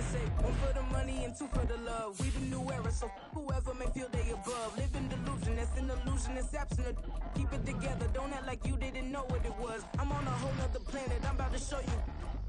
say one for the money and two for the love. We the new era, so whoever may feel they above. Live in delusion, that's an illusion, it's absent. Keep it together, don't act like you didn't know what it was. I'm on a whole nother planet, I'm about to show you.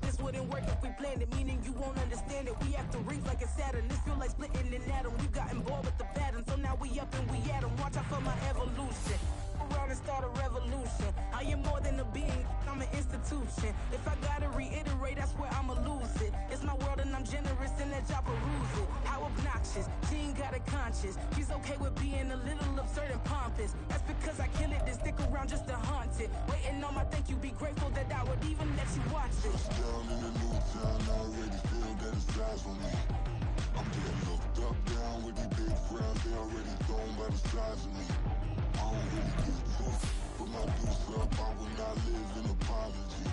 This wouldn't work if we planned it, meaning you won't understand it. We have to rings like it's Saturn. This feel like splitting an atom. We've gotten bored with the pattern, so now we up and we at 'em. Watch out for my evolution. Around and start a revolution. I am more than a being, I'm an institution. If I gotta reiterate, that's where I'ma lose it. It's my world and I'm generous and that y'all peruse it. How obnoxious, she ain't got a conscience. She's okay with being a little absurd and pompous. That's because I kill it, then stick around just to haunt it. Waiting on my thank you, be grateful that I would even let you watch it. Down in the new town, I already feel that it's eyes on me. I'm getting looked up, down with these big crowds, they already thrown by the size of me. I don't really get tough, put my deuce up, I will not live in apology.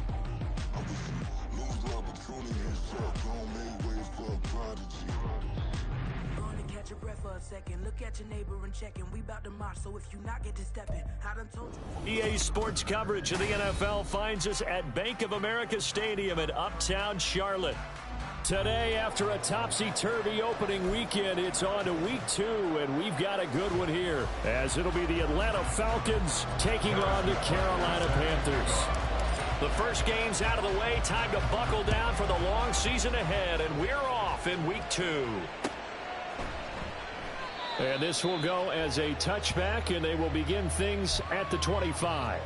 I wish you lose the opportunity and shut, don't make way for a prodigy. Going to catch your breath for a second, look at your neighbor and check in. We bout to march, so if you not get to stepping, I done told you. EA Sports coverage of the NFL finds us at Bank of America Stadium in Uptown Charlotte. Today, after a topsy-turvy opening weekend, it's on to week 2, and we've got a good one here, as it'll be the Atlanta Falcons taking on the Carolina Panthers. The first game's out of the way, time to buckle down for the long season ahead, and we're off in week 2. And this will go as a touchback, and they will begin things at the 25.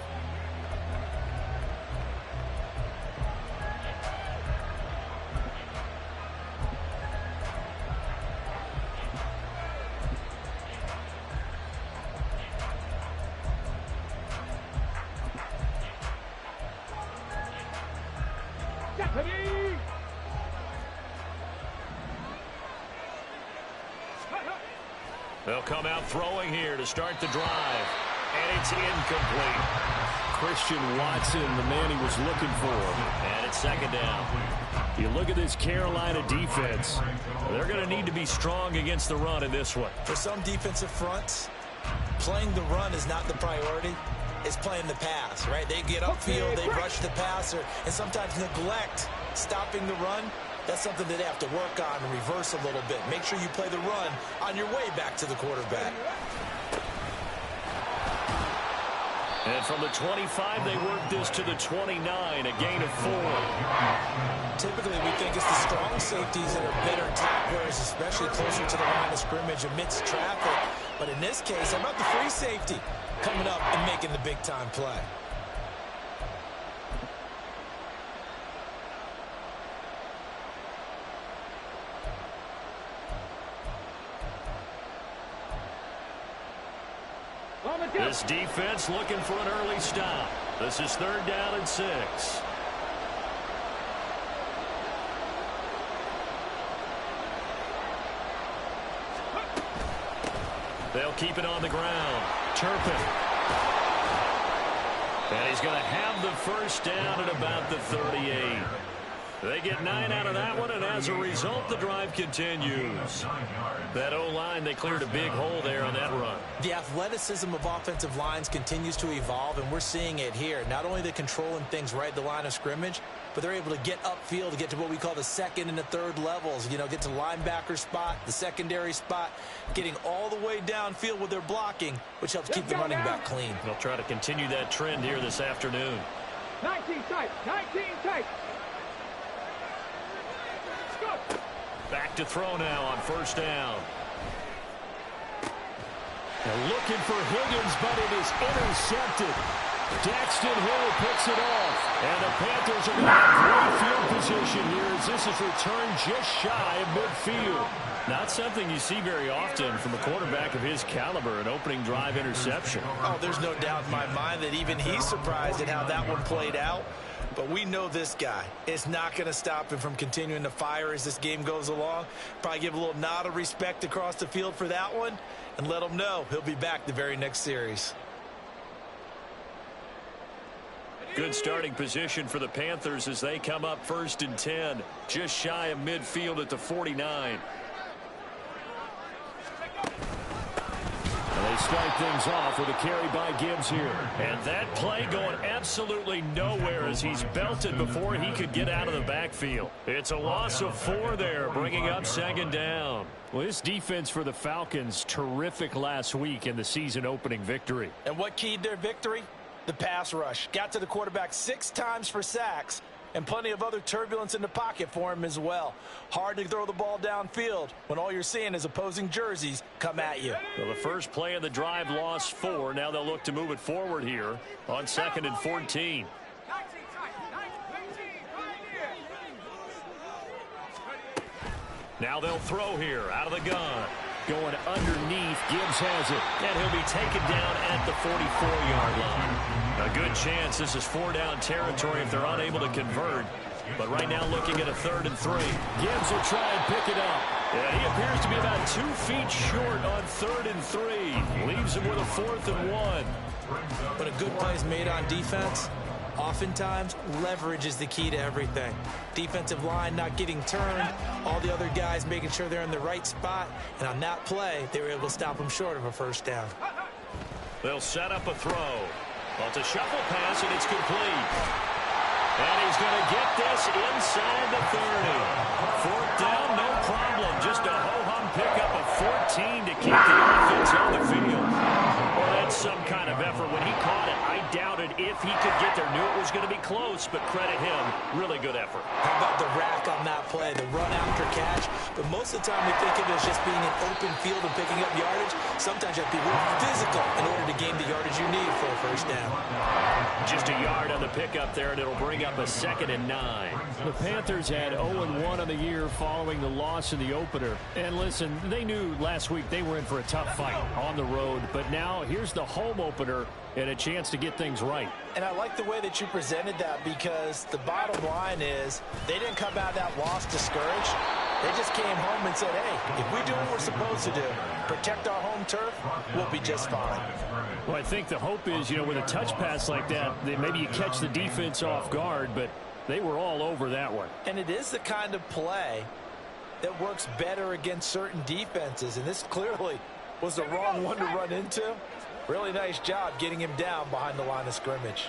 They'll come out throwing here to start the drive. And it's incomplete. Christian Watson, the man he was looking for. And it's second down. You look at this Carolina defense. They're going to need to be strong against the run in this one. For some defensive fronts, playing the run is not the priority. It's playing the pass, right? They get upfield, they rush the passer, and sometimes neglect stopping the run. That's something that they have to work on and reverse a little bit. Make sure you play the run on your way back to the quarterback. And from the 25, they work this to the 29, a gain of 4. Typically, we think it's the strong safeties that are better tacklers, especially closer to the line of scrimmage amidst traffic. But in this case, how about the free safety coming up and making the big-time play? This defense looking for an early stop. This is 3rd down and 6. They'll keep it on the ground. Turpin. And he's going to have the first down at about the 38. They get 9 out of that one, and as a result, the drive continues. That O-line, they cleared a big hole there on that run. The athleticism of offensive lines continues to evolve, and we're seeing it here. Not only they're controlling things right at the line of scrimmage, but they're able to get upfield to get to what we call the 2nd and the 3rd levels. You know, get to linebacker spot, the secondary spot, getting all the way downfield with their blocking, which helps keep the running back clean. They'll try to continue that trend here this afternoon. 19 tight, 19 tight. Back to throw now on 1st down. They're looking for Higgins, but it is intercepted. Daxton Hill picks it off. And the Panthers are going to have great field position here as this is returned just shy of midfield. Not something you see very often from a quarterback of his caliber, an opening drive interception. Oh, there's no doubt in my mind that even he's surprised at how that one played out. But we know this guy is not going to stop him from continuing to fire as this game goes along. Probably give a little nod of respect across the field for that one and let him know he'll be back the very next series. Good starting position for the Panthers as they come up 1st and 10, just shy of midfield at the 49. They start things off with a carry by Gibbs here. And that play going absolutely nowhere as he's belted before he could get out of the backfield. It's a loss of 4 there, bringing up 2nd down. Well, this defense for the Falcons, terrific last week in the season opening victory. And what keyed their victory? The pass rush. Got to the quarterback 6 times for sacks. And plenty of other turbulence in the pocket for him as well. Hard to throw the ball downfield when all you're seeing is opposing jerseys come at you. Well, the first play of the drive lost 4. Now they'll look to move it forward here on 2nd and 14. Now they'll throw here out of the gun. Going underneath, Gibbs has it. And he'll be taken down at the 44-yard line. A good chance this is 4-down territory if they're unable to convert. But right now looking at a 3rd and 3. Gibbs will try and pick it up. And he appears to be about 2 feet short on 3rd and 3. Leaves him with a 4th and 1. When a good play is made on defense, oftentimes leverage is the key to everything. Defensive line not getting turned, all the other guys making sure they're in the right spot, and on that play they were able to stop them short of a 1st down. They'll set up a throw. Well, it's a shuffle pass and it's complete. And he's going to get this inside the 30. 4th down, no problem. Just a ho-hum pickup of 14 to keep the offense on the field. Well, that's some kind of effort. When he caught it, I doubted if he could get there. Knew it was going to be close, but credit him. Really good effort. How about the rack on that play, the run after catch? But most of the time we think of it as just being an open field and picking up yardage. Sometimes you have to be real physical in order to gain the yardage you need for a 1st down. Just a yard on the pickup there, and it'll bring up a 2nd and 9. The Panthers had 0-1 on the year following the loss in the opener. And listen, they knew last week they were in for a tough fight on the road. But now here's the home opener and a chance to get things right. And I like the way that you presented that, because the bottom line is they didn't come out of that loss discouraged. They just came home and said, hey, if we do what we're supposed to do, protect our home turf, we'll be just fine. Well, I think the hope is, with a touch pass like that maybe you catch the defense off guard, but they were all over that one. And it is the kind of play that works better against certain defenses, and this clearly was the wrong one to run into. Really nice job getting him down behind the line of scrimmage.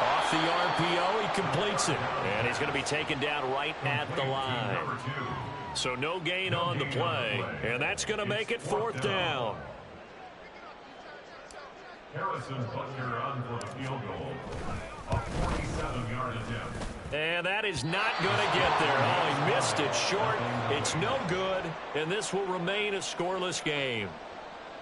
Off the RPO, he completes it. And he's going to be taken down right at the line. So no gain on the play. And that's going to make it 4th down. Harrison Butker on for the field goal. A 47-yard attempt. And that is not going to get there. Oh, he missed it short. It's no good, and this will remain a scoreless game.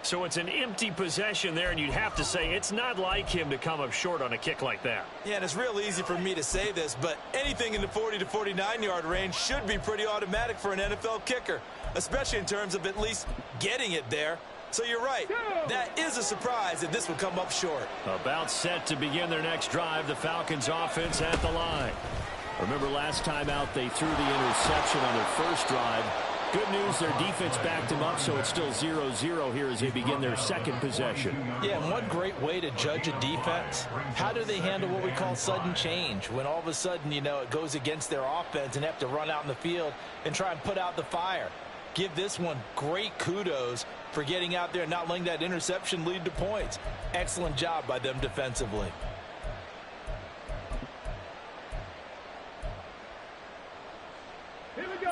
So it's an empty possession there, and you'd have to say it's not like him to come up short on a kick like that. Yeah, and it's real easy for me to say this, but anything in the 40 to 49-yard range should be pretty automatic for an NFL kicker, especially in terms of at least getting it there. So you're right. That is a surprise that this would come up short. About set to begin their next drive, the Falcons offense at the line. Remember last time out they threw the interception on their first drive. Good news, their defense backed them up, so it's still 0-0 here as they begin their 2nd possession. Yeah, and one great way to judge a defense, how do they handle what we call sudden change? When all of a sudden, it goes against their offense and they have to run out in the field and try and put out the fire. Give this one great kudos for getting out there and not letting that interception lead to points. Excellent job by them defensively.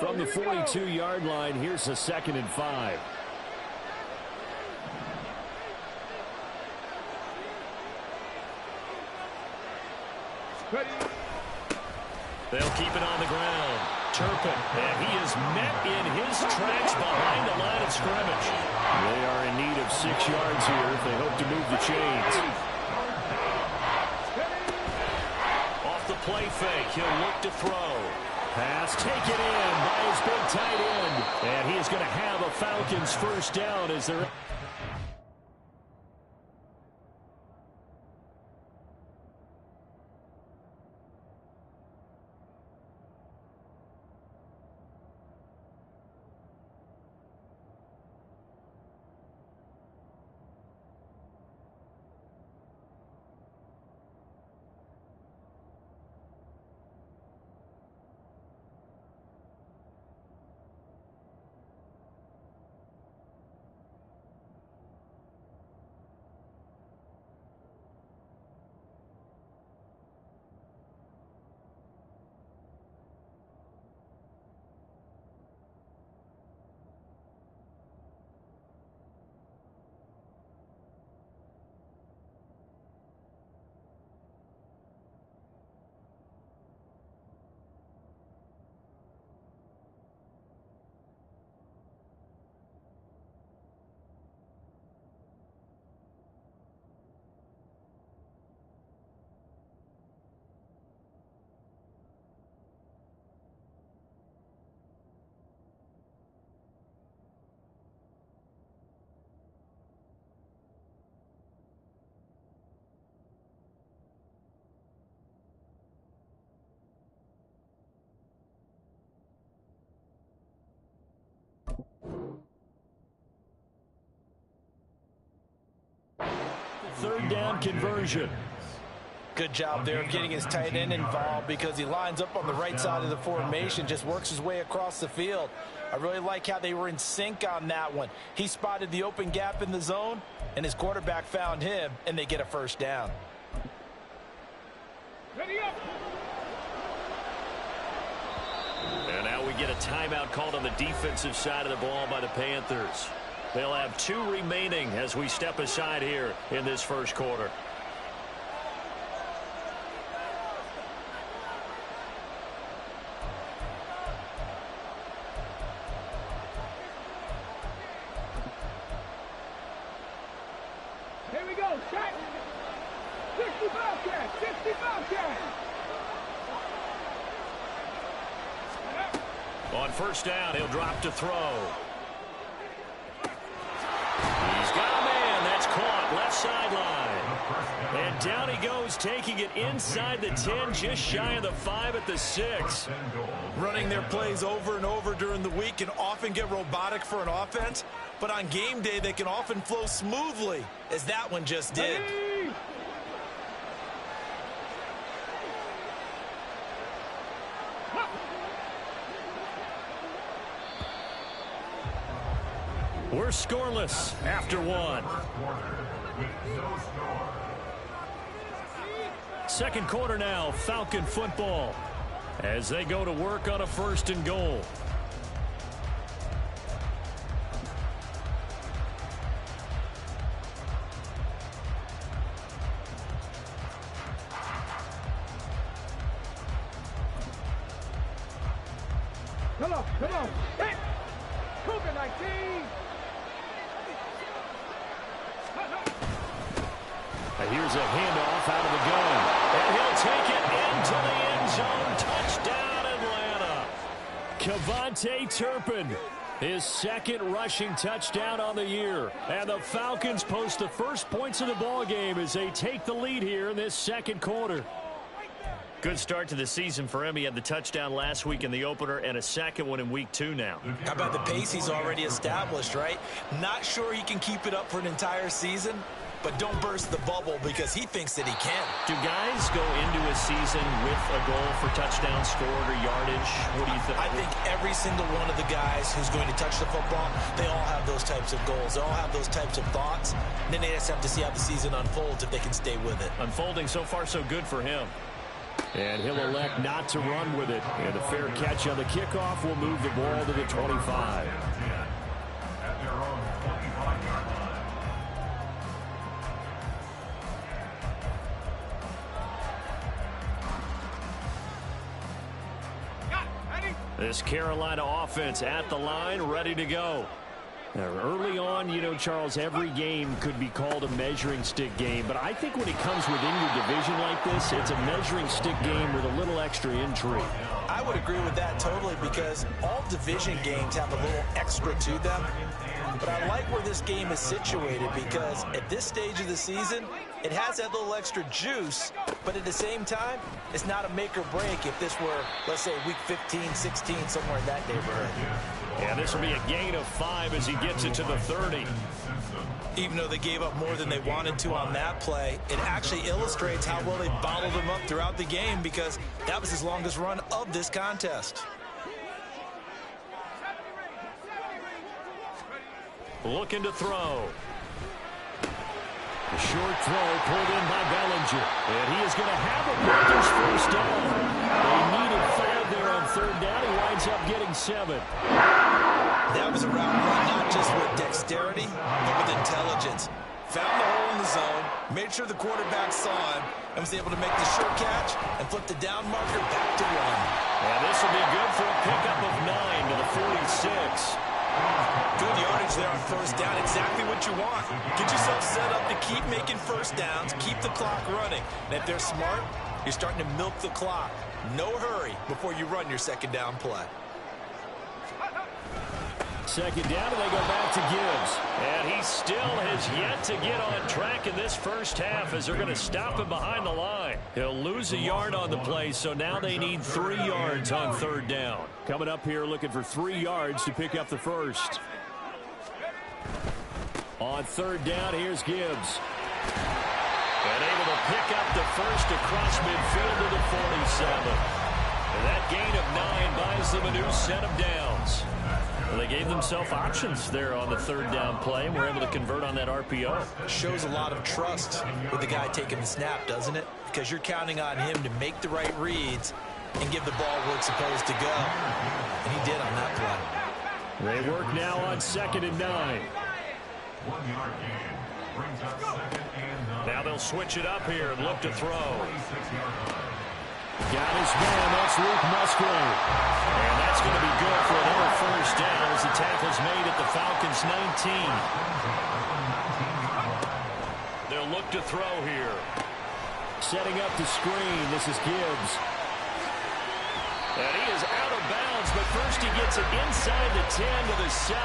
From the 42-yard line, here's a 2nd and 5. They'll keep it on the ground. Turpin, and he is met in his tracks behind the line of scrimmage. They are in need of 6 yards here if they hope to move the chains. Off the play fake, he'll look to throw. Pass taken in by his big tight end. And he is going to have a Falcons 1st down as they're... third down conversion. Good job there getting his tight end involved because he lines up on the right side of the formation, just works his way across the field. I really like how they were in sync on that one. He spotted the open gap in the zone, and his quarterback found him, and they get a first down. Ready up. And now we get a timeout called on the defensive side of the ball by the Panthers. They'll have 2 remaining as we step aside here in this first quarter. Here we go. Check. 65 catch. 65 catch. On first down, he'll drop to throw. He's got a man. That's caught left sideline. And down he goes, taking it inside the 10, just shy of the 5 at the 6. Running their plays over and over during the week can often get robotic for an offense, but on game day they can often flow smoothly, as that one just did. Ready. We're scoreless after 1. Second quarter now, Falcon football, as they go to work on a 1st and goal. Come on. Come on. Hit. COVID-19. Here's a handoff out of the gun. And he'll take it into the end zone. Touchdown, Atlanta. Kevontae Turpin, his 2nd rushing touchdown on the year. And the Falcons post the first points of the ball game as they take the lead here in this second quarter. Good start to the season for him. He had the touchdown last week in the opener and a 2nd one in week 2 now. How about the pace he's already established, right? Not sure he can keep it up for an entire season, but don't burst the bubble because he thinks that he can. Do guys go into a season with a goal for touchdown scored or yardage? What do you think? I think every single one of the guys who's going to touch the football, they all have those types of goals. They all have those types of thoughts. And then they just have to see how the season unfolds if they can stay with it. Unfolding so far so good for him. And he'll elect not to run with it. And the fair catch on the kickoff will move the ball to the 25. At their own 25-yard line. This Carolina offense at the line, ready to go. Now, early on, you know, Charles, every game could be called a measuring stick game. But I think when it comes within your division like this, it's a measuring stick game with a little extra intrigue. I would agree with that totally because all division games have a little extra to them. But I like where this game is situated because at this stage of the season, it has that little extra juice, but at the same time, it's not a make or break if this were, let's say, week 15, 16, somewhere in that neighborhood. Yeah, this will be a gain of 5 as he gets it to the 30. Even though they gave up more than they wanted to on that play, it actually illustrates how well they bottled them up throughout the game because that was his longest run of this contest. Looking to throw. A short throw pulled in by Bellinger. And he is going to have a Panthers first down. They needed 5 there on third down. He winds up getting 7. That was a route run, not just with dexterity, but with intelligence. Found the hole in the zone, made sure the quarterback saw him, and was able to make the short catch and flip the down marker back to 1. And this will be good for a pickup of 9 to the 46. Good yardage there on first down. Exactly what you want. Get yourself set up to keep making first downs, keep the clock running. And if they're smart, you're starting to milk the clock. No hurry before you run your second down play. Second down, and they go back to Gibbs. And he still has yet to get on track in this first half as they're going to stop him behind the line. He'll lose a yard on the play, so now they need 3 yards on third down. Coming up here looking for 3 yards to pick up the first. On third down, here's Gibbs. And able to pick up the first across midfield to the 47. And that gain of 9 buys them a new set of downs. Well, they gave themselves options there on the third down play and were able to convert on that RPO. Shows a lot of trust with the guy taking the snap, doesn't it? Because you're counting on him to make the right reads and give the ball where it's supposed to go. And he did on that play. They work now on 2nd and 9. 1 yard gain. Brings up 2nd and 9. Now they'll switch it up here and look to throw. 46-yard line. Got his man, that's Luke Musgrave. And that's going to be good for another first down as the tackle's made at the Falcons' 19. They'll look to throw here. Setting up the screen, this is Gibbs. And he is out of bounds, but first he gets it inside the 10 to the 7.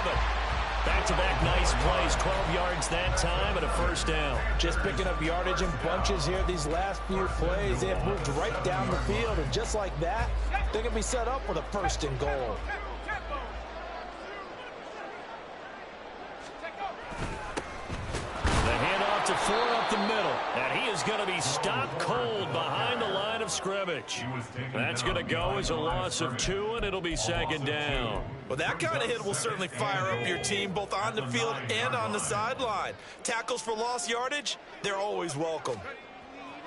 Back-to-back nice plays, 12 yards that time and a first down. Just picking up yardage in bunches here these last few plays. They have moved right down the field, and just like that, they're going to be set up with a 1st and goal. The handoff to Ford up the middle, and he is going to be stopped cold behind the line of scrimmage. That's going to go as a loss of 2, and it'll be 2nd down. Well, that kind of hit will certainly fire up your team both on the field and on the sideline. Tackles for lost yardage, they're always welcome.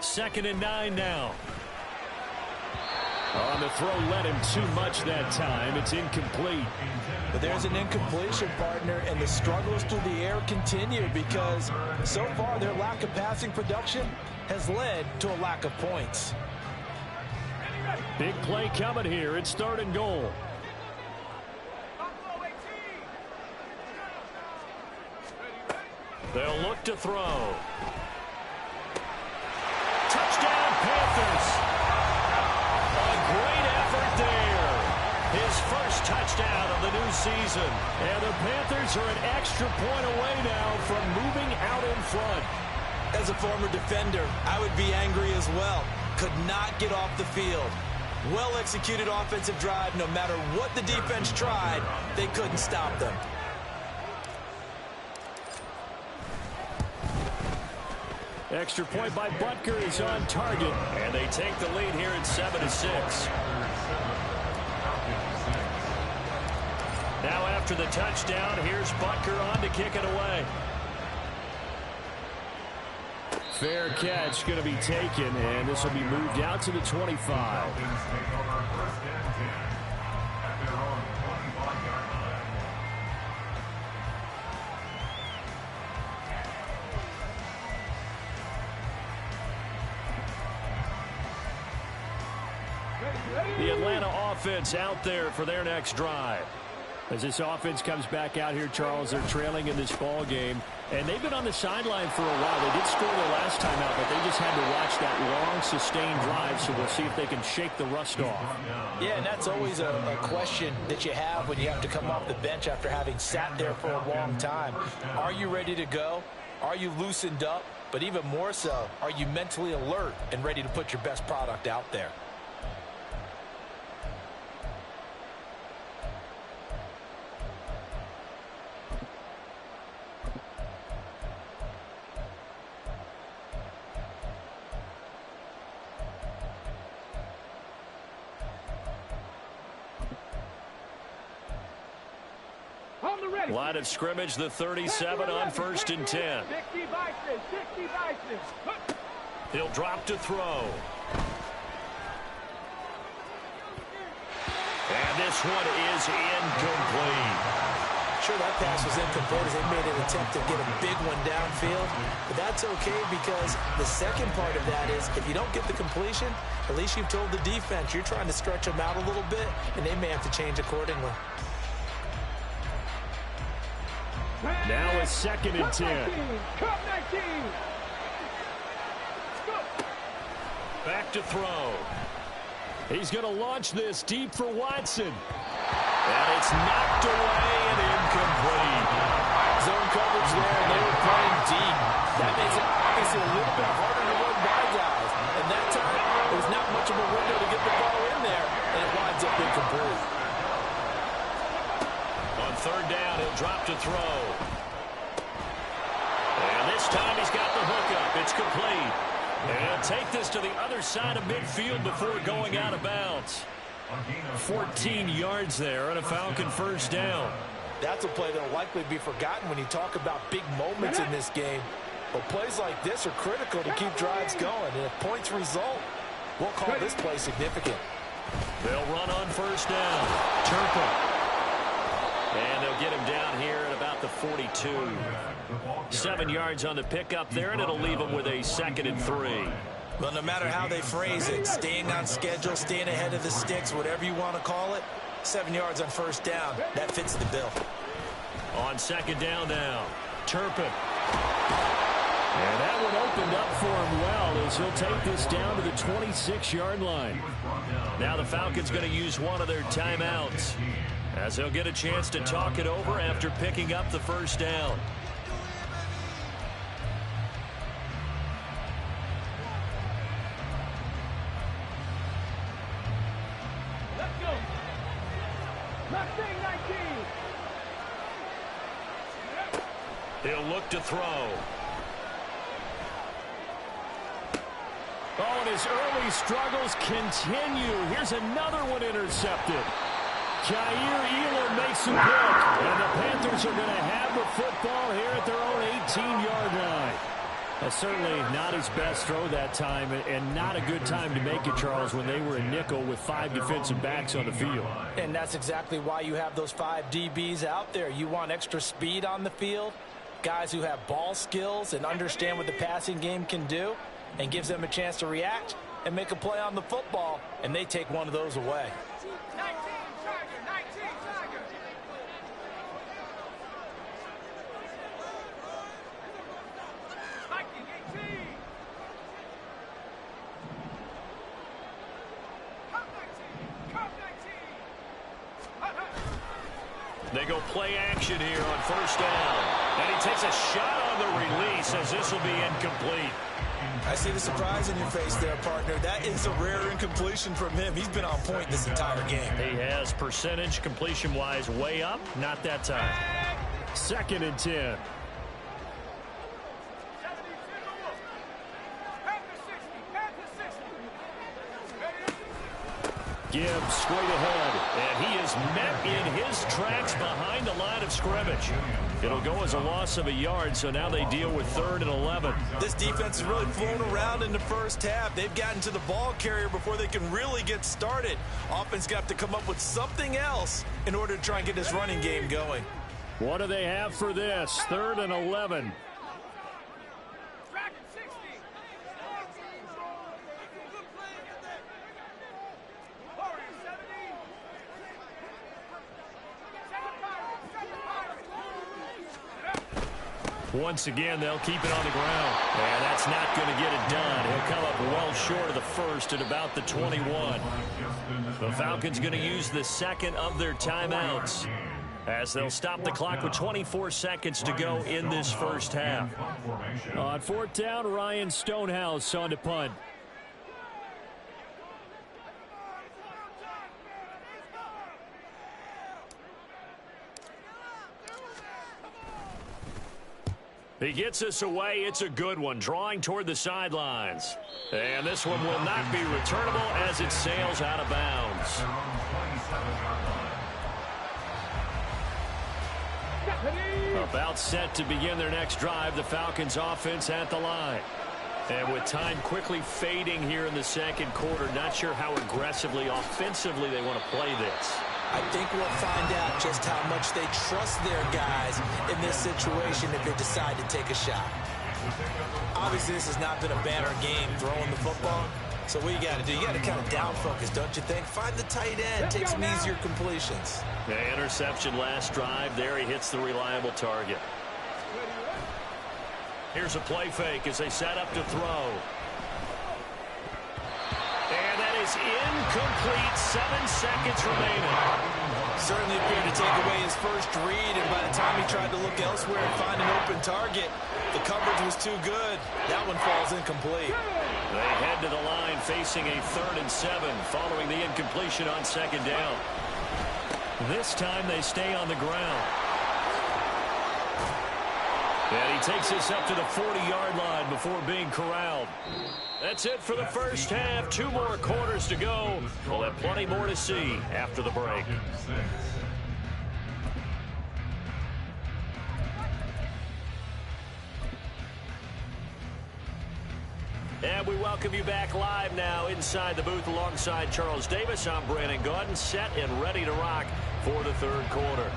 2nd and 9 now. On the throw, led him too much that time. It's incomplete. But there's an incompletion, partner, and the struggles through the air continue because so far their lack of passing production has led to a lack of points. Big play coming here. It's 3rd and goal. They'll look to throw. Touchdown, Panthers. A great effort there. His first touchdown of the new season. And the Panthers are an extra point away now from moving out in front. As a former defender, I would be angry as well. Could not get off the field. Well-executed offensive drive. No matter what the defense tried, they couldn't stop them. Extra point by Butker is on target, and they take the lead here at 7-6. Now after the touchdown, here's Butker on to kick it away. Fair catch going to be taken, and this will be moved out to the 25. The Atlanta offense out there for their next drive. As this offense comes back out here, Charles, they're trailing in this ball game, and they've been on the sideline for a while. They did score their last time out, but they just had to watch that long, sustained drive, so we'll see if they can shake the rust off. Yeah, and that's always a question that you have when you have to come off the bench after having sat there for a long time. Are you ready to go? Are you loosened up? But even more so, are you mentally alert and ready to put your best product out there? Line of scrimmage, the 37 on 1st and 10. He'll drop to throw. And this one is incomplete. Sure, that pass was incomplete as they made an attempt to get a big one downfield. But that's okay because the second part of that is if you don't get the completion, at least you've told the defense you're trying to stretch them out a little bit, and they may have to change accordingly. Now it's 2nd and 10. Back to throw. He's going to launch this deep for Watson. And it's knocked away and incomplete. Zone coverage there, and they were playing deep. That makes it obviously a little bit harder to run by guys. And that time, there was not much of a window to get the ball in there, and it winds up incomplete. On 3rd down, he'll drop to throw. And this time he's got the hookup. It's complete. And he'll take this to the other side of midfield before going out of bounds. 14 yards there on a Falcon first down. That's a play that will likely be forgotten when you talk about big moments in this game. But plays like this are critical to keep drives going. And if points result, we'll call this play significant. They'll run on first down. Turpin. And they'll get him down here at about the 42. 7 yards on the pickup there, and it'll leave him with a 2nd and 3. Well, no matter how they phrase it, staying on schedule, staying ahead of the sticks, whatever you want to call it, 7 yards on first down, that fits the bill. On second down now, Turpin. And that one opened up for him well as he'll take this down to the 26-yard line. Now the Falcons going to use one of their timeouts as they'll get a chance to talk it over after picking up the first down. He'll look to throw. Oh, and his early struggles continue. Here's another one intercepted. Jair Elam makes him pick. And the Panthers are going to have the football here at their own 18-yard line. Certainly not his best throw that time, and not a good time to make it, Charles, when they were in nickel with 5 defensive backs on the field. And that's exactly why you have those 5 DBs out there. You want extra speed on the field, guys who have ball skills and understand what the passing game can do, and gives them a chance to react and make a play on the football, and they take one of those away. 19 Tiger. They go play action here on first down. And he takes a shot on the release as this will be incomplete. I see the surprise in your face there, partner. That is a rare incompletion from him. He's been on point this entire game. He has percentage completion-wise way up. Not that time. 2nd and 10. Gibbs straight ahead, and he is met in his tracks behind the line of scrimmage. It'll go as a loss of a yard, so now they deal with 3rd and 11. This defense has really flown around in the first half. They've gotten to the ball carrier before they can really get started. Offense got to come up with something else in order to try and get this running game going. What do they have for this? 3rd and 11. Once again, they'll keep it on the ground. And that's not going to get it done. He'll come up well short of the first at about the 21. The Falcons going to use the 2nd of their timeouts as they'll stop the clock with 24 seconds to go in this first half. On 4th down, Ryan Stonehouse on to punt. He gets us away. It's a good one, drawing toward the sidelines. And this one will not be returnable as it sails out of bounds. About set to begin their next drive, the Falcons offense at the line. And with time quickly fading here in the 2nd quarter, not sure how aggressively, offensively they want to play this. I think we'll find out just how much they trust their guys in this situation if they decide to take a shot. Obviously, this has not been a banner game throwing the football. So what you got to do, you got to kind of down focus, don't you think? Find the tight end, take some easier completions. The interception last drive. There he hits the reliable target. Here's a play fake as they set up to throw. And that is incomplete. 7 seconds remaining. Certainly appeared to take away his first read, and by the time he tried to look elsewhere and find an open target, the coverage was too good. That one falls incomplete. They head to the line facing a 3rd and 7 following the incompletion on 2nd down. This time they stay on the ground. And he takes this up to the 40-yard line before being corralled. That's it for the first half. 2 more quarters to go. We'll have plenty more to see after the break. And we welcome you back live now inside the booth alongside Charles Davis. I'm Brandon Gaudin, set and ready to rock for the third quarter.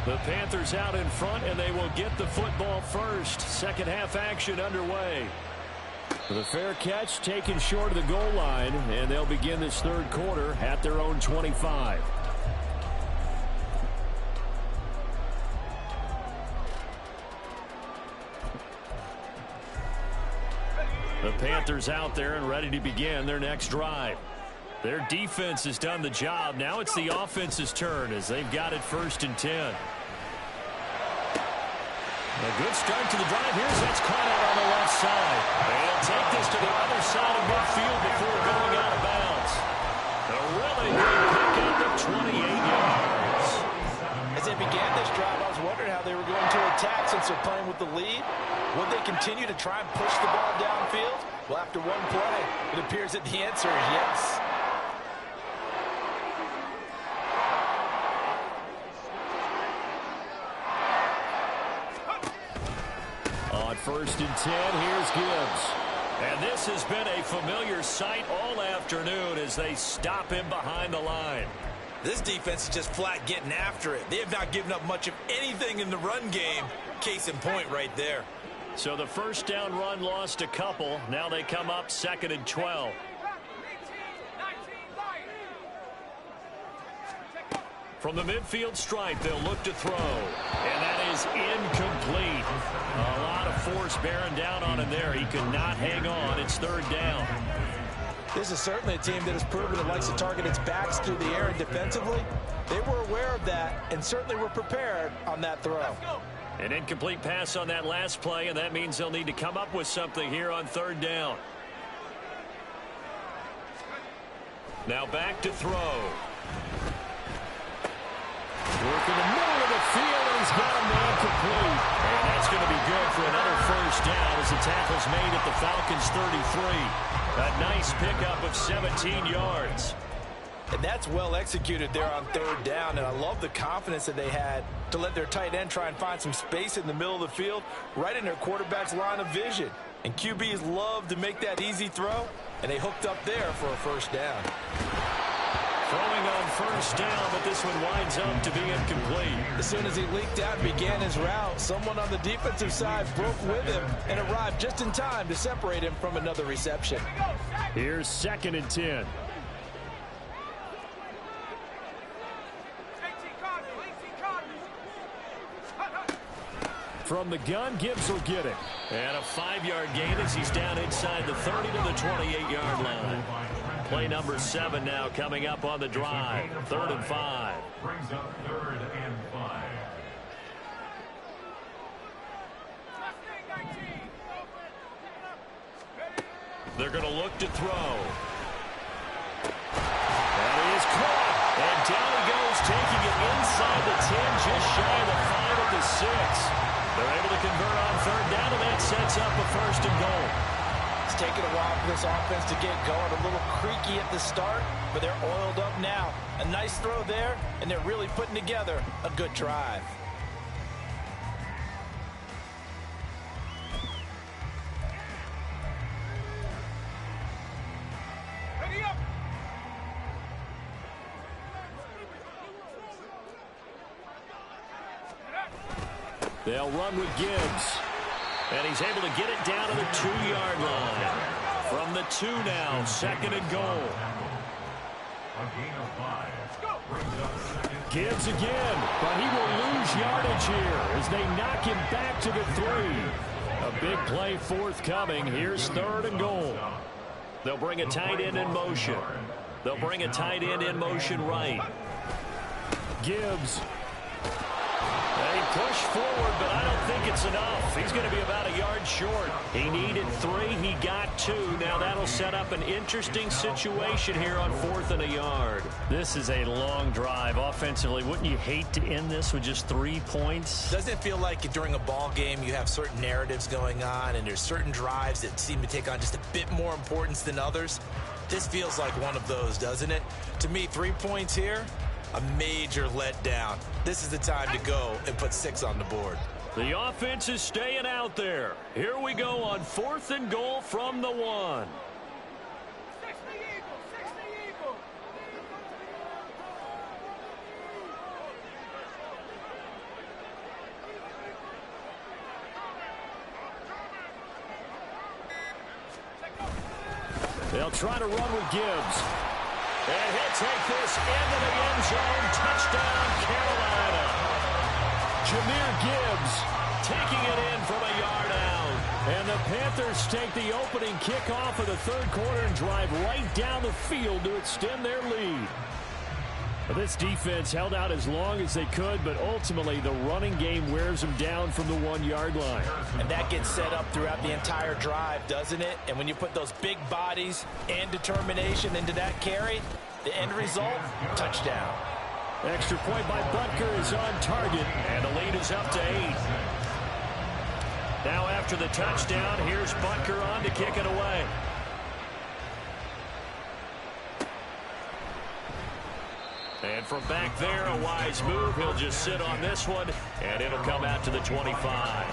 The Panthers out in front, and they will get the football first. Second half action underway. The fair catch taken short of the goal line, and they'll begin this third quarter at their own 25. The Panthers out there and ready to begin their next drive. Their defense has done the job. Now it's the offense's turn as they've got it 1st and 10. A good start to the drive. Here's that's caught out on the left side. They'll take this to the other side of midfield before going out of bounds. A really good pickup of 28 yards. As they began this drive, I was wondering how they were going to attack since they're playing with the lead. Would they continue to try and push the ball downfield? Well, after one play, it appears that the answer is yes. On 1st and 10, here's Gibbs. And this has been a familiar sight all afternoon as they stop him behind the line. This defense is just flat getting after it. They have not given up much of anything in the run game. Case in point right there. So the first down run lost a couple. Now they come up 2nd and 12. From the midfield stripe, they'll look to throw. And that is incomplete. A lot of force bearing down on him there. He could not hang on. It's 3rd down. This is certainly a team that has proven it likes to target its backs through the air and defensively. They were aware of that and certainly were prepared on that throw. An incomplete pass on that last play, and that means they'll need to come up with something here on 3rd down. Now back to throw. Work in the middle of the field, and he's got a man complete. And that's going to be good for another first down as the tackle's made at the Falcons' 33. A nice pickup of 17 yards. And that's well executed there on 3rd down, and I love the confidence that they had to let their tight end try and find some space in the middle of the field, right in their quarterback's line of vision. And QBs love to make that easy throw, and they hooked up there for a first down. Throwing on 1st down, but this one winds up to be incomplete. As soon as he leaked out and began his route, someone on the defensive side broke with him and arrived just in time to separate him from another reception. Here's 2nd and 10. From the gun, Gibbs will get it. And a 5-yard gain as he's down inside the 30 to the 28-yard line. Play number 7 now coming up on the drive. 3rd and 5. Brings up 3rd and 5. They're going to look to throw. And he is caught. And down he goes, taking it inside the 10, just shy of the 5 at the 6. They're able to convert on 3rd down, and that sets up a 1st and goal. It's taken a while for this offense to get going. A little creaky at the start, but they're oiled up now. A nice throw there, and they're really putting together a good drive. Ready up. They'll run with Gibbs. And he's able to get it down to the 2-yard line. From the 2 now, 2nd and goal. A gain of 5. Brings up 2nd. Gibbs again, but he will lose yardage here as they knock him back to the 3. A big play forthcoming. Here's 3rd and goal. They'll bring a tight end in motion. They'll bring a tight end in motion right. Gibbs. And he push forward, but I don't think it's enough. He's going to be about a yard short. He needed 3. He got 2. Now that'll set up an interesting situation here on 4th and a yard. This is a long drive offensively. Wouldn't you hate to end this with just 3 points? Doesn't it feel like during a ball game you have certain narratives going on and there's certain drives that seem to take on just a bit more importance than others? This feels like one of those, doesn't it? To me, 3 points here, a major letdown. This is the time to go and put 6 on the board. The offense is staying out there. Here we go on 4th and goal from the 1. They'll try to run with Gibbs. And he'll take this into the end zone. Touchdown, Carolina. Jahmyr Gibbs taking it in from a yard out. And the Panthers take the opening kickoff of the 3rd quarter and drive right down the field to extend their lead. This defense held out as long as they could, but ultimately the running game wears them down from the 1-yard line. And that gets set up throughout the entire drive, doesn't it? And when you put those big bodies and determination into that carry, the end result, touchdown. Extra point by Butker is on target, and the lead is up to 8. Now after the touchdown, here's Butker on to kick it away. And from back there, a wise move. He'll just sit on this one, and it'll come out to the 25.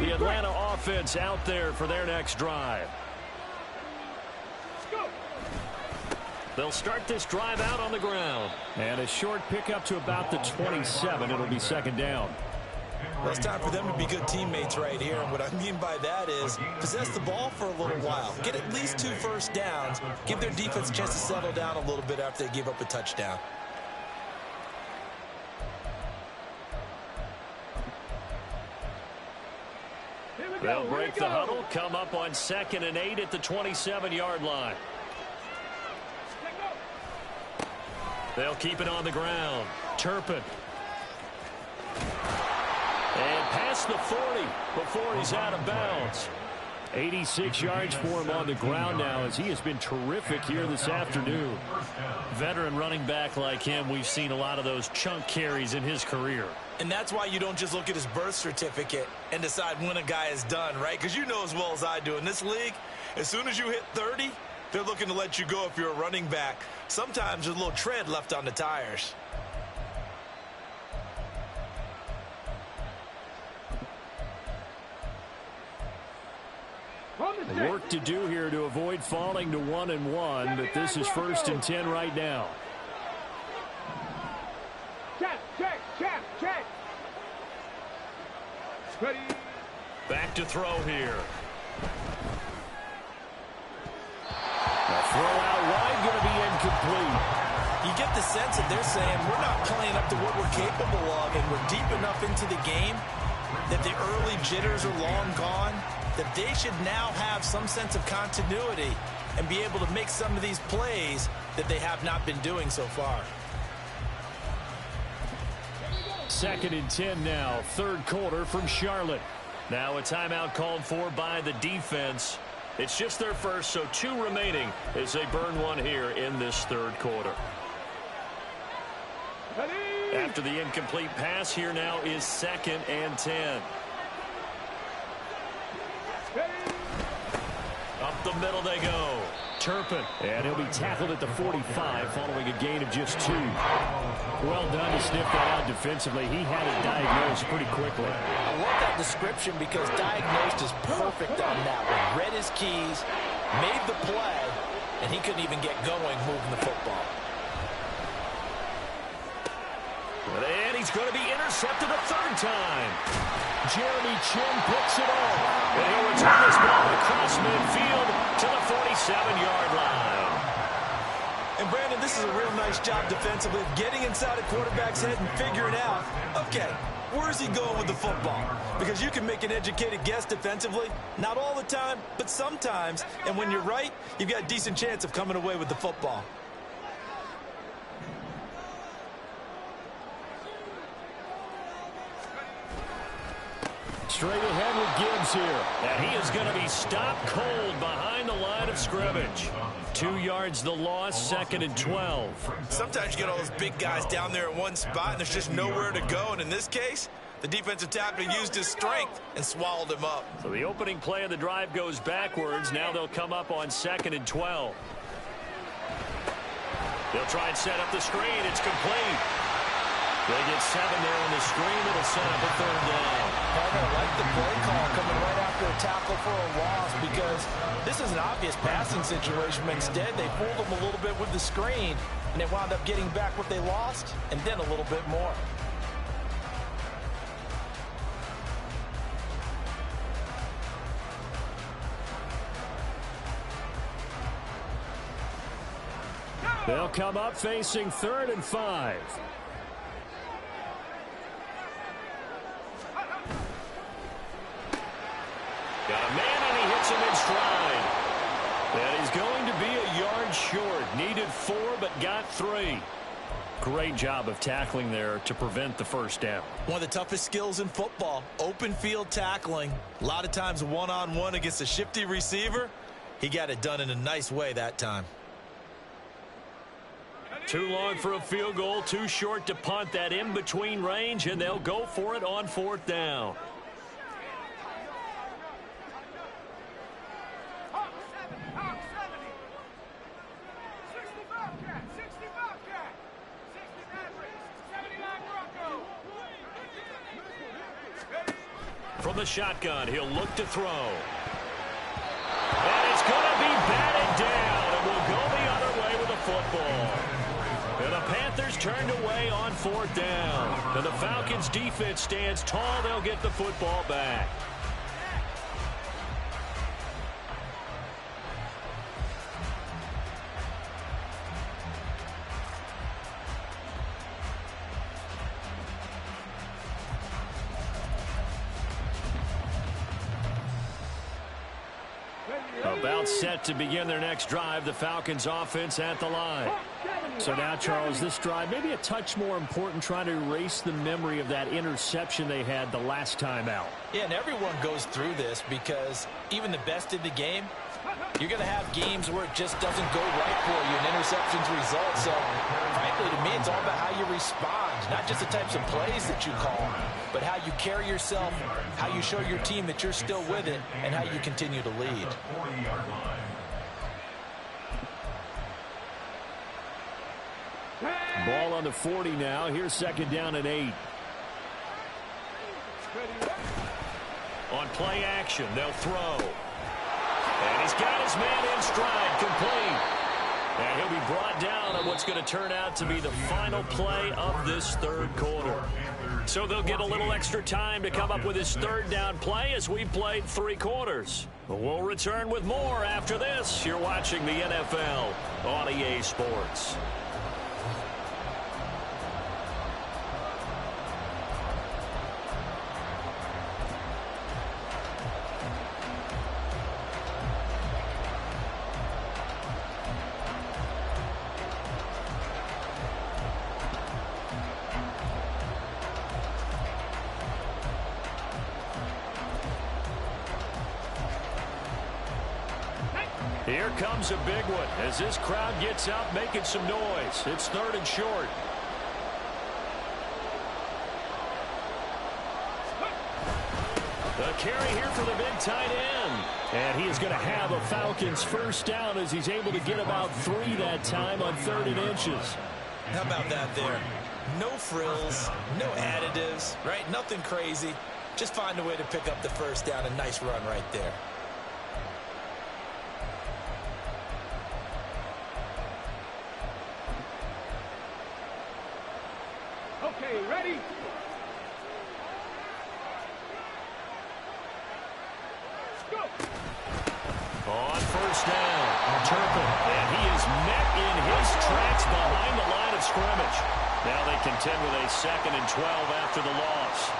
The Atlanta offense out there for their next drive. They'll start this drive out on the ground. And a short pickup to about the 27. It'll be 2nd down. Well, it's time for them to be good teammates right here. And what I mean by that is possess the ball for a little while. Get at least 2 first downs. Give their defense a chance to settle down a little bit after they give up a touchdown. They'll break the huddle, come up on 2nd and 8 at the 27-yard line. They'll keep it on the ground. Turpin. And past the 40 before he's out of bounds. 86 yards for him on the ground now as he has been terrific here this afternoon. Veteran running back like him, we've seen a lot of those chunk carries in his career. And that's why you don't just look at his birth certificate and decide when a guy is done, right? Because you know as well as I do, in this league, as soon as you hit 30, they're looking to let you go if you're a running back. Sometimes there's a little tread left on the tires. Work to do here to avoid falling to 1-1, but this is 1st and 10 right now. Check. Ready. Back to throw here. The throw out wide going to be incomplete. You get the sense that they're saying we're not playing up to what we're capable of, and we're deep enough into the game that the early jitters are long gone, that they should now have some sense of continuity and be able to make some of these plays that they have not been doing so far. 2nd and 10 now, 3rd quarter from Charlotte. Now a timeout called for by the defense. It's just their first, so 2 remaining as they burn one here in this 3rd quarter. After the incomplete pass, here now is 2nd and 10. Up the middle they go. Turpin. And he'll be tackled at the 45 following a gain of just 2. Well done to sniff that out defensively. He had it diagnosed pretty quickly. I love that description because diagnosed is perfect on that one. Read his keys, made the play, and he couldn't even get going moving the football. And he's going to be intercepted a 3rd time. Jeremy Chin picks it up. And he'll return this ball across midfield to the 47-yard line. And Brandon, this is a real nice job defensively of getting inside a quarterback's head and figuring out, okay, Where's he going with the football? Because you can make an educated guess defensively. Not all the time, but sometimes. And when you're right, you've got a decent chance of coming away with the football. Straight ahead with Gibbs here. And he is going to be stopped cold behind the line of scrimmage. 2 yards the loss, 2nd and 12. Sometimes you get all those big guys down there in one spot, and there's just nowhere to go. And in this case, the defensive tackle used his strength and swallowed him up. So the opening play of the drive goes backwards. Now they'll come up on 2nd and 12. They'll try and set up the screen. It's complete. They get 7 there on the screen. It'll set up a 3rd down. I like the play call coming right after a tackle for a loss, because this is an obvious passing situation. But instead, they fooled them a little bit with the screen, and they wound up getting back what they lost and then a little bit more. They'll come up facing 3rd and 5. Got a man, and he hits him in stride. And he's going to be a yard short. Needed 4, but got 3. Great job of tackling there to prevent the first down. One of the toughest skills in football, open field tackling. A lot of times one-on-one against a shifty receiver. He got it done in a nice way that time. Too long for a field goal, too short to punt. That in-between range, and they'll go for it on 4th down. From the shotgun, he'll look to throw. And it's going to be batted down, and will go the other way with the football. And the Panthers turned away on 4th down. And the Falcons' defense stands tall. They'll get the football back. About set to begin their next drive, the Falcons offense at the line. So now, Charles, this drive maybe a touch more important, trying to erase the memory of that interception they had the last time out. Yeah, and everyone goes through this, because even the best in the game, you're going to have games where it just doesn't go right for you, and interceptions result. So, frankly, to me, it's all about how you respond, not just the types of plays that you call, but how you carry yourself, how you show your team that you're still with it, and how you continue to lead. Ball on the 40 now. Here's 2nd down and 8. On play action, they'll throw. And he's got his man in stride, complete. And he'll be brought down on what's going to turn out to be the final play of this 3rd quarter. So they'll get a little extra time to come up with his 3rd down play as we played 3 quarters. We'll return with more after this. You're watching the NFL on EA Sports. Here comes a big one as this crowd gets up making some noise. It's 3rd and short. The carry here for the big tight end. And he is going to have a Falcons first down as he's able to get about 3 that time on 3rd and inches. How about that there? No frills, no additives, right? Nothing crazy. Just find a way to pick up the first down. A nice run right there. Okay, ready? Go! On first down, Turpin, and he is met in his tracks behind the line of scrimmage. Now they contend with a 2nd and 12 after the loss.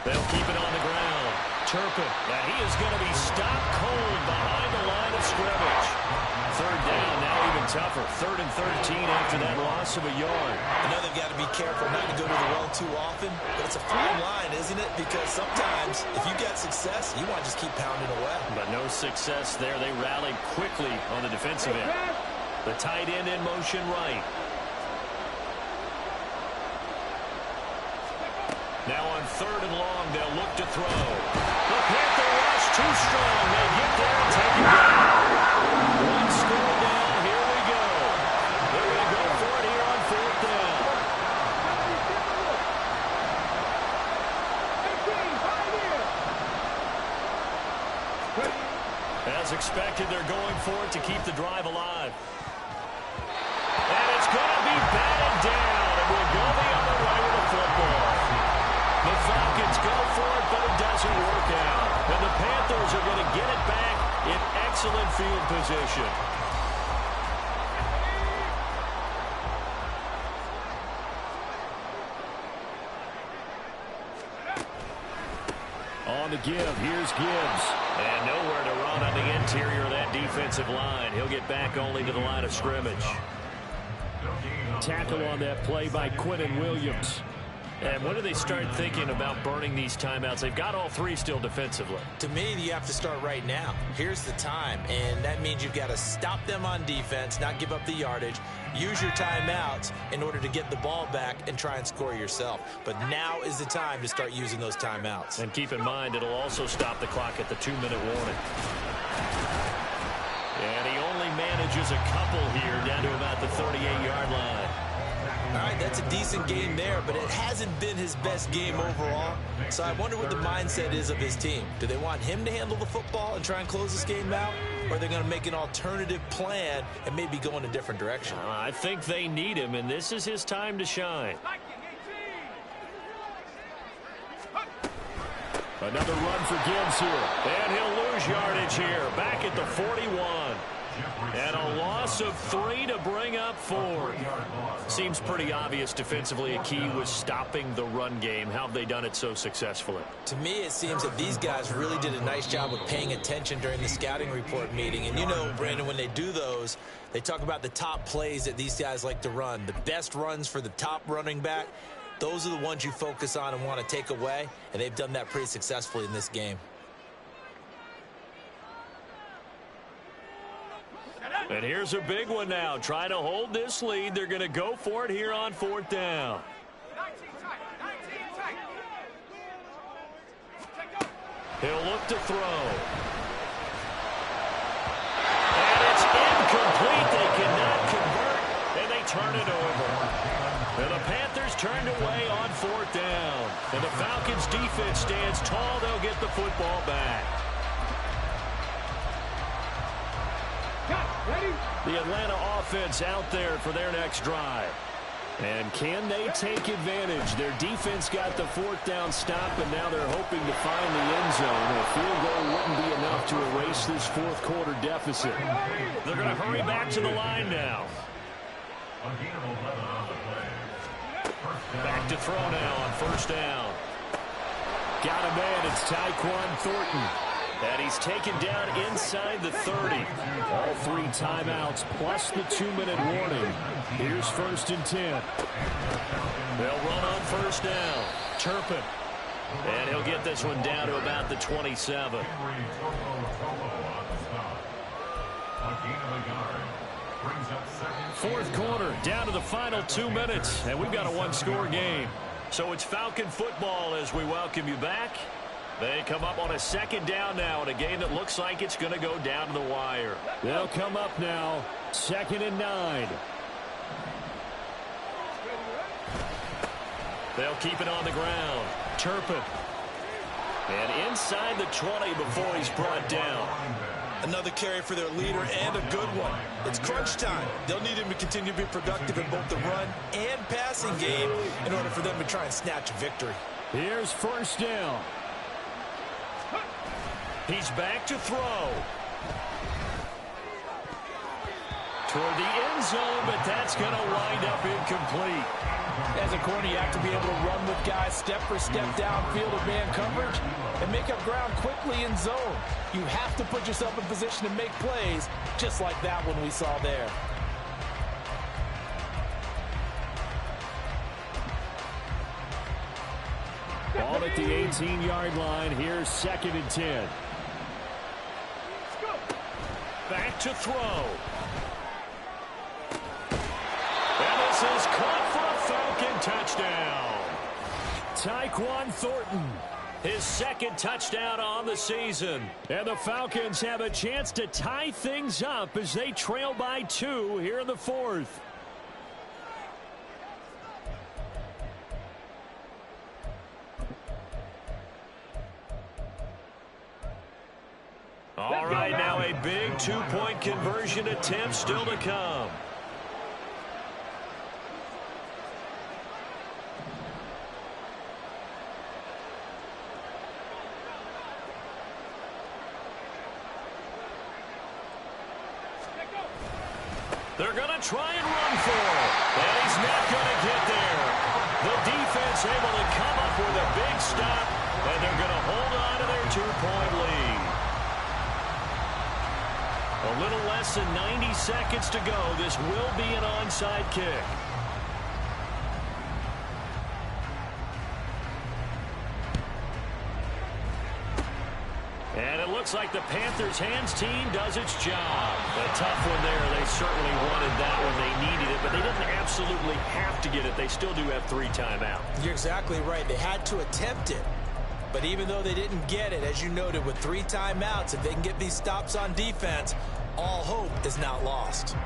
They'll keep it on the ground. Turpin, and he is going to be stopped cold behind the line of scrimmage. 3rd down, now even tougher. 3rd and 13 after that loss of a yard. I know they've got to be careful not to go to the well too often, but it's a fine line, isn't it? Because sometimes, if you get success, you want to just keep pounding away. But no success there. They rallied quickly on the defensive end. The tight end in motion right. Now on 3rd and long, they'll look to throw. The Panther rush too strong. They get there and take it down. 1 score down. Here we go. They're going to go for it here on 4th down. As expected, they're going for it to keep the drive alive. And it's going to be batted down. And we'll go the other way with the football. The Falcons go for it, but it doesn't work out. And the Panthers are going to get it back in excellent field position. On the give, here's Gibbs. And nowhere to run on the interior of that defensive line. He'll get back only to the line of scrimmage. Tackle on that play by Quinnen Williams. And when do they start thinking about burning these timeouts? They've got all 3 still defensively. To me, you have to start right now. Here's the time, and that means you've got to stop them on defense, not give up the yardage, use your timeouts in order to get the ball back and try and score yourself. But now is the time to start using those timeouts. And keep in mind, it'll also stop the clock at the 2-minute warning. And he only manages a couple here down to about the 38-yard line. All right, that's a decent game there, but it hasn't been his best game overall. So I wonder what the mindset is of his team. Do they want him to handle the football and try and close this game out? Or are they going to make an alternative plan and maybe go in a different direction? I think they need him, and this is his time to shine. Another run for Gibbs here. And he'll lose yardage here. Back at the 41. And a loss of 3 to bring up 4. Seems pretty obvious defensively a key was stopping the run game. How have they done it so successfully? To me, it seems that these guys really did a nice job of paying attention during the scouting report meeting. And you know, Brandon, when they do those, they talk about the top plays that these guys like to run. The best runs for the top running back, those are the ones you focus on and want to take away. And they've done that pretty successfully in this game. And here's a big one now. Trying to hold this lead. They're going to go for it here on 4th down. He'll look to throw. And it's incomplete. They cannot convert, and they turn it over. And the Panthers turned away on 4th down. And the Falcons defense stands tall. They'll get the football back. The Atlanta offense out there for their next drive. And can they take advantage? Their defense got the 4th down stop, and now they're hoping to find the end zone. A field goal wouldn't be enough to erase this 4th quarter deficit. They're going to hurry back to the line now. Back to throw now on 1st down. Got a man. It's Tyquan Thornton. And he's taken down inside the 30. All 3 timeouts plus the 2-minute warning. Here's 1st and 10. They'll run on 1st down. Turpin. And he'll get this one down to about the 27. Fourth quarter, down to the final 2 minutes. And we've got a 1-score game. So it's Falcon football as we welcome you back. They come up on a 2nd down now in a game that looks like it's going to go down to the wire. They'll come up now, 2nd and 9. They'll keep it on the ground. Turpin. And inside the 20 before he's brought down. Another carry for their leader and a good one. It's crunch time. They'll need him to continue to be productive in both the run and passing game in order for them to try and snatch a victory. Here's 1st down. He's back to throw. Toward the end zone, but that's going to wind up incomplete. As a corner, you have to be able to run with guys step for step downfield of man coverage and make up ground quickly in zone. You have to put yourself in position to make plays, just like that one we saw there. Ball at the 18-yard line. Here's 2nd and 10. Back to throw. And this is caught for a Falcon touchdown. Tyquan Thornton, his 2nd touchdown on the season. And the Falcons have a chance to tie things up as they trail by 2 here in the 4th. All right, now a big 2-point conversion attempt still to come. They're going to try and run for it. And he's not going to get there. The defense able to come up with a big stop, and they're going to hold on to their 2-point lead. A little less than 90 seconds to go. This will be an onside kick. And it looks like the Panthers' hands team does its job. A tough one there. They certainly wanted that one. They needed it, but they didn't absolutely have to get it. They still do have 3 timeouts. You're exactly right. They had to attempt it. But even though they didn't get it, as you noted, with 3 timeouts, if they can get these stops on defense, all hope is not lost.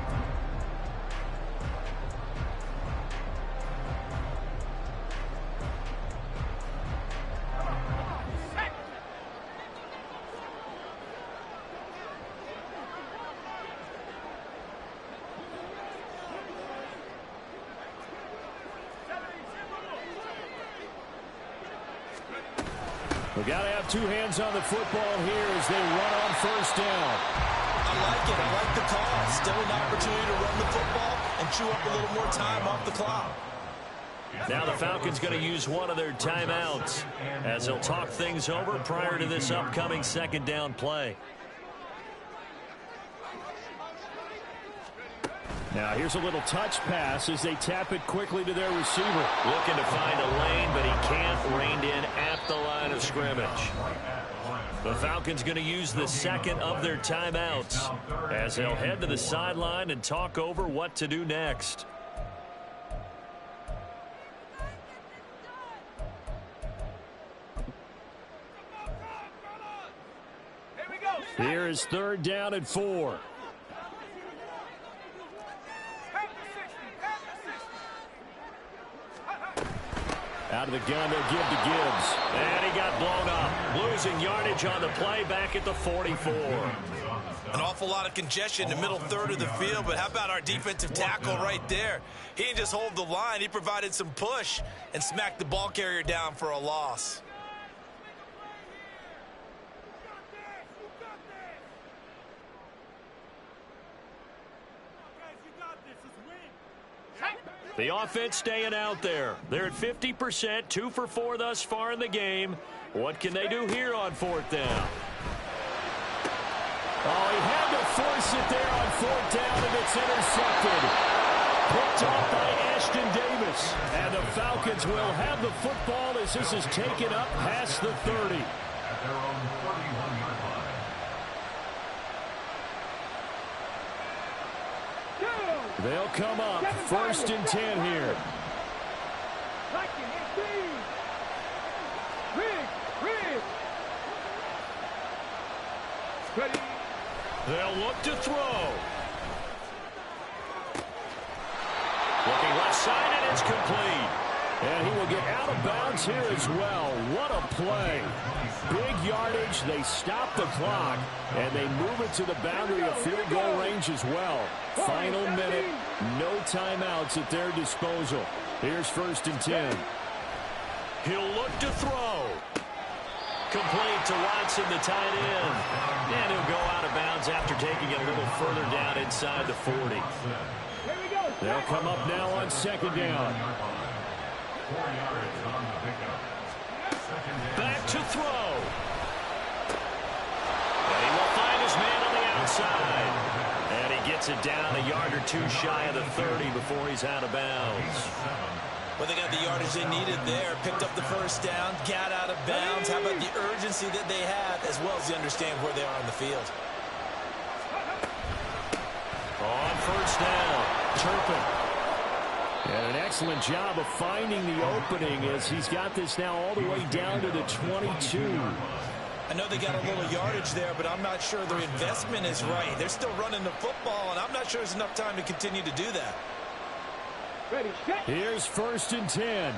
We've got to have 2 hands on the football here as they run on 1st down. I like it. I like the call. Still an opportunity to run the football and chew up a little more time off the clock. Now the Falcons going to use one of their timeouts as they'll talk things over prior to this upcoming 2nd down play. Now here's a little touch pass as they tap it quickly to their receiver. Looking to find a lane, but he can't. Reined in at the line of scrimmage. The Falcons going to use the 2nd of their timeouts as they'll head to the sideline and talk over what to do next. Here is 3rd down and 4. Out of the gun, they'll give to Gibbs. And he got blown up. Losing yardage on the play back at the 44. An awful lot of congestion in the middle 3rd of the field, but how about our defensive tackle right there? He didn't just hold the line. He provided some push and smacked the ball carrier down for a loss. The offense staying out there. They're at 50%, 2 for 4 thus far in the game. What can they do here on 4th down? Oh, he had to force it there on 4th down, and it's intercepted. Picked off by Ashton Davis. And the Falcons will have the football as this is taken up past the 30. At their own 31-yard line. They'll come up 1st and 10 here. They'll look to throw. Looking left side, and it's complete. And he will get out of bounds here as well. What a play. Big yardage. They stop the clock, and they move it to the boundary of field goal range as well. Final minute. No timeouts at their disposal. Here's 1st and 10. He'll look to throw. Complete to Watson, the tight end. And he'll go out of bounds after taking it a little further down inside the 40. They'll come up now on second down. Back to throw. And he will find his man on the outside. And he gets it down a yard or two shy of the 30 before he's out of bounds. Well, they got the yardage they needed there. Picked up the first down, got out of bounds. How about the urgency that they have, as well as they understand where they are on the field? On first down, Turpin. And an excellent job of finding the opening as he's got this now all the way down to the 22. I know they got a little yardage there, but I'm not sure their investment is right. They're still running the football, and I'm not sure there's enough time to continue to do that. Ready, set. Here's first and 10.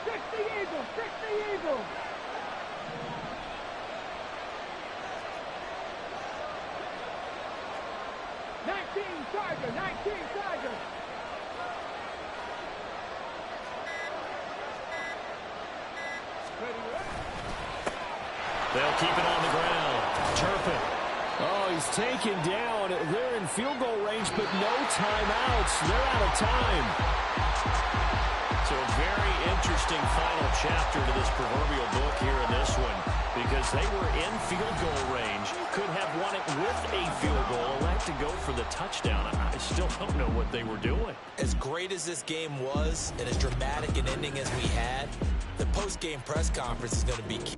Trick the Eagles, trick the Eagles. Chargers, 19 Chargers. They'll keep it on the ground. Turpin. Oh, he's taken down. They're in field goal range, but no timeouts. They're out of time. So a very interesting final chapter to this proverbial book here in this one, because they were in field goal range, could have won it with a field goal, elect to go for the touchdown. I still don't know what they were doing. As great as this game was, and as dramatic an ending as we had, the post-game press conference is going to be key.